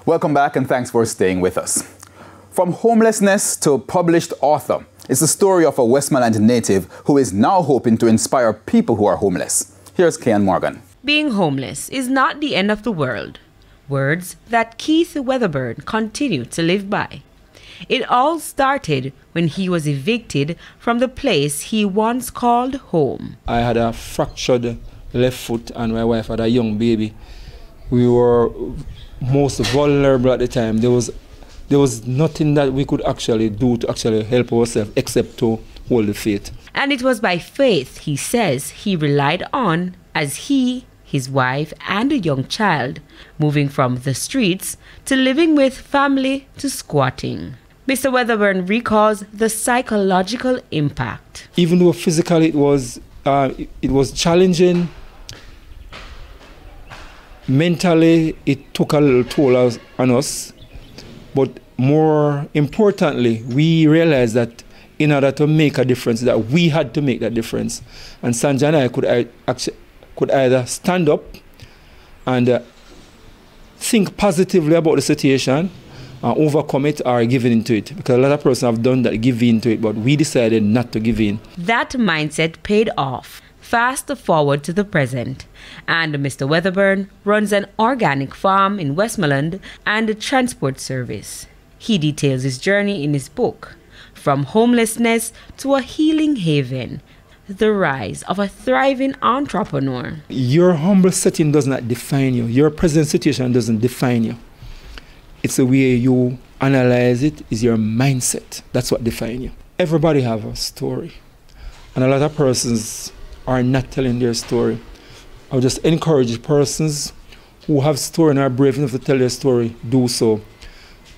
Welcome back and thanks for staying with us. From homelessness to published author, it's the story of a Westmoreland native who is now hoping to inspire people who are homeless. Here's Kian Morgan. Being homeless is not the end of the world. Words that Keith Weatherburn continued to live by. It all started when he was evicted from the place he once called home. I had a fractured left foot and my wife had a young baby. We were most vulnerable at the time. There was nothing that we could actually do to actually help ourselves except to hold the faith. And it was by faith, he says, he relied on as he, his wife and a young child, moving from the streets to living with family to squatting. Mr. Weatherburn recalls the psychological impact. Even though physically it was challenging, mentally it took a little toll on us. But more importantly, we realized that in order to make a difference, that we had to make that difference. And Sanja and I could either stand up and think positively about the situation, overcome it, or give in to it. Because a lot of persons have done that, give in to it, but we decided not to give in. That mindset paid off. Fast forward to the present, and Mr. Weatherburn runs an organic farm in Westmoreland and a transport service. He details his journey in his book, From Homelessness to a Healing Haven, the rise of a thriving entrepreneur. Your humble setting does not define you. Your present situation doesn't define you. It's the way you analyze it, is your mindset. That's what defines you. Everybody have a story, and a lot of persons are not telling their story. I would just encourage persons who have story and are brave enough to tell their story, do so.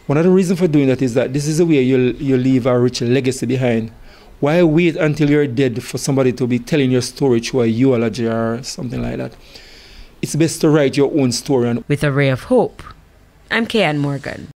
One of the reasons for doing that is that this is the way you leave a rich legacy behind. Why wait until you're dead for somebody to be telling your story through a eulogy or something like that? It's best to write your own story. With a ray of hope, I'm Kian Morgan.